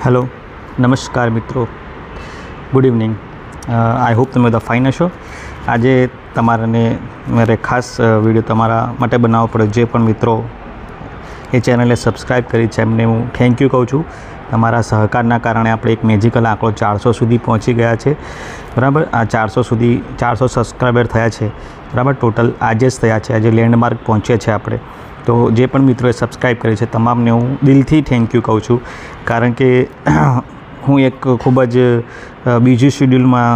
Hello, નમસ્કાર મિત્રો, good evening. I hope તમે બધા ફાઇન હશો. આજે તમારાને મારે ખાસ વિડીયો તમારા માટે બનાવવો પડે. જે પણ મિત્રો એ ચેનલને સબસ્ક્રાઈબ કરી છે એમને હું થેન્ક યુ કહું છું. તમારા સહકારના કારણે આપણે એક મેજિકલ આંકડો 400 સુધી પહોંચી ગયા છે. બરાબર, આ 400 સબસ્ક્રાઈબર થયા છે. બરાબર, ટોટલ આજે જ થયા છે. આજે લેન્ડમાર્ક પહોંચ્યા છે આપણે. તો જે પણ મિત્રોએ સબસ્ક્રાઈબ કરી છે તમામને હું દિલથી થેન્ક યુ કહું છું. કારણ કે હું એક ખૂબ જ બીજી શિડ્યુલમાં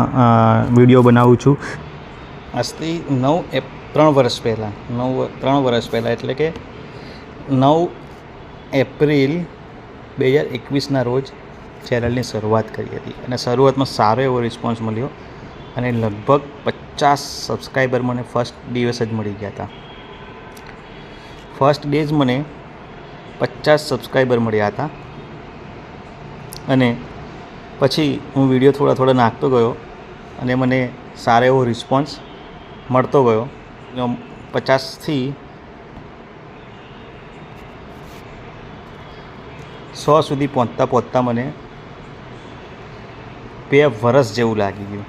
વિડીયો બનાવું છું. આજથી 3 વર્ષ પહેલાં એટલે કે 9 એપ્રિલ 2021ના રોજ ચેનલની શરૂઆત કરી હતી અને શરૂઆતમાં સારો એવો રિસ્પોન્સ મળ્યો અને લગભગ 50 સબસ્ક્રાઈબર મને ફર્સ્ટ દિવસ જ મળી ગયા હતા. ફર્સ્ટ ડે જ મને 50 સબસ્ક્રાઈબર મળ્યા હતા અને પછી હું વિડીયો થોડા નાખતો ગયો અને મને સારો એવો રિસ્પોન્સ મળતો ગયો. 50થી 100 સુધી પહોંચતા મને 2 વર્ષ જેવું લાગી ગયું.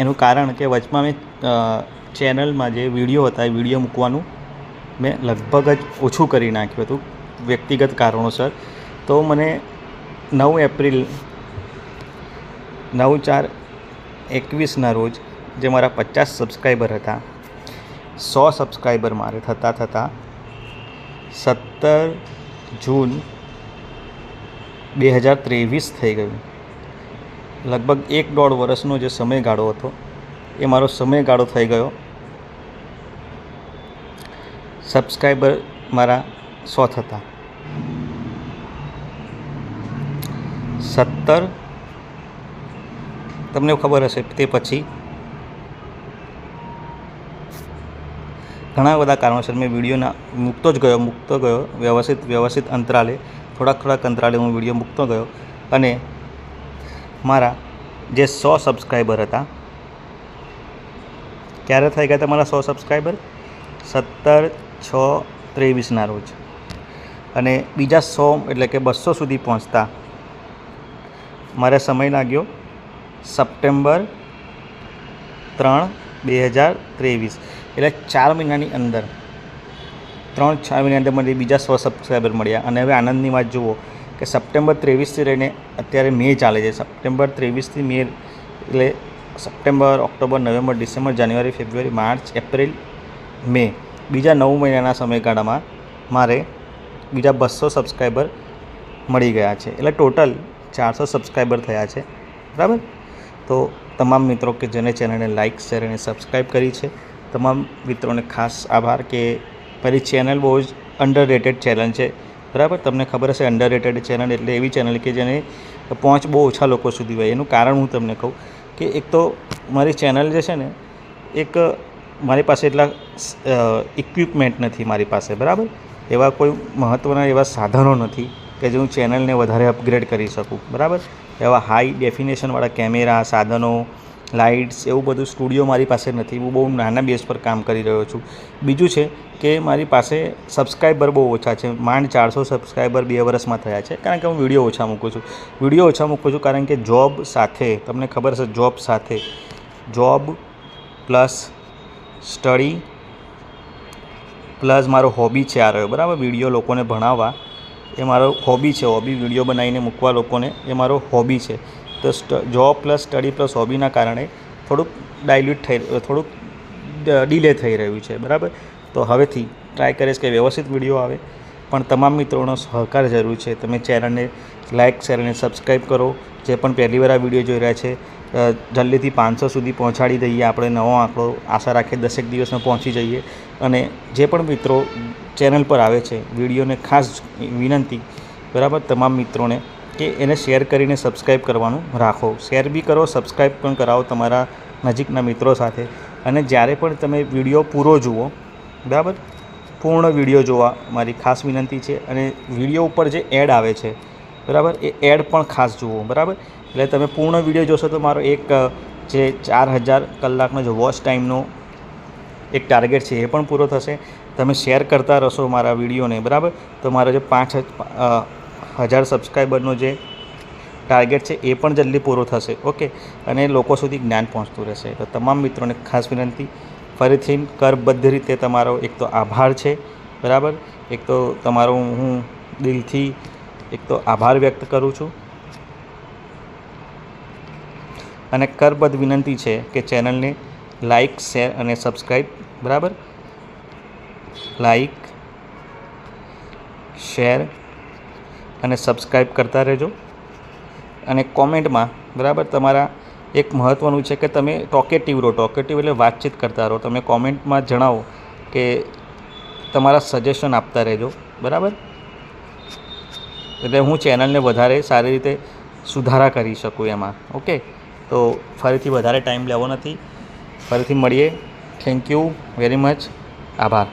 એનું કારણ કે વચમાં મેં ચેનલમાં જે વિડીયો હતા એ વિડીયો મૂકવાનું મેં લગભગ જ ઓછું કરી નાખ્યું હતું વ્યક્તિગત કારણોસર. તો મને 9 એપ્રિલ 9/4/21ના રોજ જે મારા 50 સબસ્ક્રાઈબર હતા, 100 સબસ્ક્રાઈબર મારે થતાં 17 જૂન 2023 થઈ ગયું. લગભગ 1.5 વર્ષનો જે સમયગાળો હતો એ મારો સમયગાળો થઈ ગયો. સબસ્ક્રાઈબર મારા 100 થતા 17, તમને ખબર હશે તે પછી ઘણા બધા કારણોસર મેં વિડીયો મૂકતો ગયો વ્યવસ્થિત અંતરાલે, થોડાક અંતરાલે હું વિડીયો મૂકતો ગયો અને મારા જે 100 સબસ્ક્રાઈબર હતા, ક્યારે થઈ ગયા હતા મારા 100 સબસ્ક્રાઈબર? 17/6/23ના રોજ. અને બીજા 100 એટલે કે 200 સુધી પહોંચતા મારે સમય લાગ્યો સપ્ટેમ્બર 3, 2023. એટલે 4 મહિનાની અંદર 3-4 મહિનાની અંદર મને બીજા 100 સબસ્ક્રાઈબર મળ્યા. અને હવે આનંદની વાત જુઓ કે સપ્ટેમ્બર 23થી લઈને અત્યારે મે ચાલે છે. સપ્ટેમ્બર 23થી મે એટલે સપ્ટેમ્બર, ઓક્ટોબર, નવેમ્બર, ડિસેમ્બર, જાન્યુઆરી, ફેબ્રુઆરી, માર્ચ, એપ્રિલ, મે, બીજા 9 મહિનાના સમયગાળામાં મારે બીજા 200 સબસ્ક્રાઈબર મળી ગયા છે. એટલે ટોટલ 400 સબસ્ક્રાઈબર થયા છે. બરાબર. તો તમામ મિત્રો કે જેને ચેનલને લાઇક, શેર અને સબસ્ક્રાઈબ કરી છે, તમામ મિત્રોને ખાસ આભાર. કે મારી ચેનલ બહુ જ અંડરરેટેડ ચેનલ છે. બરાબર, તમને ખબર હશે અંડરરેટેડ ચેનલ એટલે એવી ચેનલ કે જેને પહોંચ બહુ ઓછા લોકો સુધી હોય. એનું કારણ હું તમને કહું કે એક તો મારી ચેનલ જે છે ને, એક મારી પાસે એટલા ઇક્વિપમેન્ટ નથી મારી પાસે. બરાબર, એવા કોઈ મહત્ત્વના એવા સાધનો નથી કે જે હું ચેનલને વધારે અપગ્રેડ કરી શકું. બરાબર, એવા હાઈ ડેફિનેશનવાળા કેમેરા, સાધનો, લાઇટ્સ, એવું બધું સ્ટુડિયો મારી પાસે નથી. હું બહુ નાના બેઝ પર કામ કરી રહ્યો છું. બીજું છે કે મારી પાસે સબસ્ક્રાઈબર બહુ ઓછા છે. માંડ 400 સબસ્ક્રાઈબર 2 વર્ષમાં થયા છે. કારણ કે હું વિડીયો ઓછા મૂકું છું કારણ કે જોબ સાથે, તમને ખબર હશે, જોબ પ્લસ સ્ટડી પ્લસ મારો હોબી છે આ રહ્યો. બરાબર, વિડીયો લોકોને ભણાવવા એ મારો હોબી છે. વિડીયો બનાવીને મૂકવા લોકોને એ મારો હોબી છે. તો જોબ પ્લસ સ્ટડી પ્લસ હોબીના કારણે થોડુંક ડિલે થઈ રહ્યું છે. બરાબર, તો હવેથી ટ્રાય કરીશ કે વ્યવસ્થિત વિડીયો આવે. પણ તમામ મિત્રોનો સહકાર જરૂર છે. તમે ચેનલને લાઇક, શેર અને સબસ્ક્રાઈબ કરો. જે પણ પહેલી વાર આ વિડીયો જોઈ રહ્યા છે, જલ્દીથી 500 સુધી પહોંચાડી દઈએ આપણે નવો આંકડો. આશા રાખીએ 10 દિવસમાં પહોંચી જઈએ. અને જે પણ મિત્રો ચેનલ પર આવે છે, વિડીયોને ખાસ વિનંતી, બરાબર, તમામ મિત્રોને કે એને શેર કરીને સબસ્ક્રાઈબ કરવાનું રાખો. શેર બી કરો, સબસ્ક્રાઈબ પણ કરાવો તમારા નજીકના મિત્રો સાથે. અને જ્યારે પણ તમે વિડીયો પૂરો જુઓ, બરાબર, પૂર્ણ વિડીયો જોવા મારી ખાસ વિનંતી છે. અને વિડીયો ઉપર જે એડ આવે છે, બરાબર, એ એડ પણ ખાસ જુઓ. બરાબર, એટલે તમે પૂર્ણ વિડીયો જોશો તો મારો એક જે 4000 કલાકનો જે વોચ ટાઈમનો એક ટાર્ગેટ છે એ પણ પૂરો થશે. તમે શેર કરતા રહેશો મારા વિડીયોને, બરાબર, તો મારો જે 1000 સબસ્ક્રાઈબરનો જે ટાર્ગેટ છે એ પણ જલ્દી પૂરો થશે. ઓકે, અને લોકો સુધી જ્ઞાન પહોંચતું રહેશે. તો તમામ મિત્રોને ખાસ વિનંતી, ફરીથી કરબદ્ધ રીતે તમારો એક તો આભાર છે, બરાબર. એક તો તમારો હું દિલથી એક તો આભાર વ્યક્ત કરું છું અને કરબદ્ધ વિનંતી છે કે ચેનલને લાઈક, શેર અને સબસ્ક્રાઈબ, બરાબર, લાઈક, શેર અને સબસ્ક્રાઈબ કરતા રહેજો. અને કોમેન્ટમાં, બરાબર, તમારા એક મહત્ત્વનું છે કે તમે ટોકેટિવ રહો. ટોકેટિવ એટલે વાતચીત કરતા રહો. તમે કોમેન્ટમાં જણાવો કે તમારા સજેશન આપતા રહેજો, બરાબર, એટલે હું ચેનલને વધારે સારી રીતે સુધારા કરી શકું એમાં. ઓકે, તો ફરીથી વધારે ટાઈમ લેવો નથી, ફરીથી મળીએ. Thank you very much. આભાર.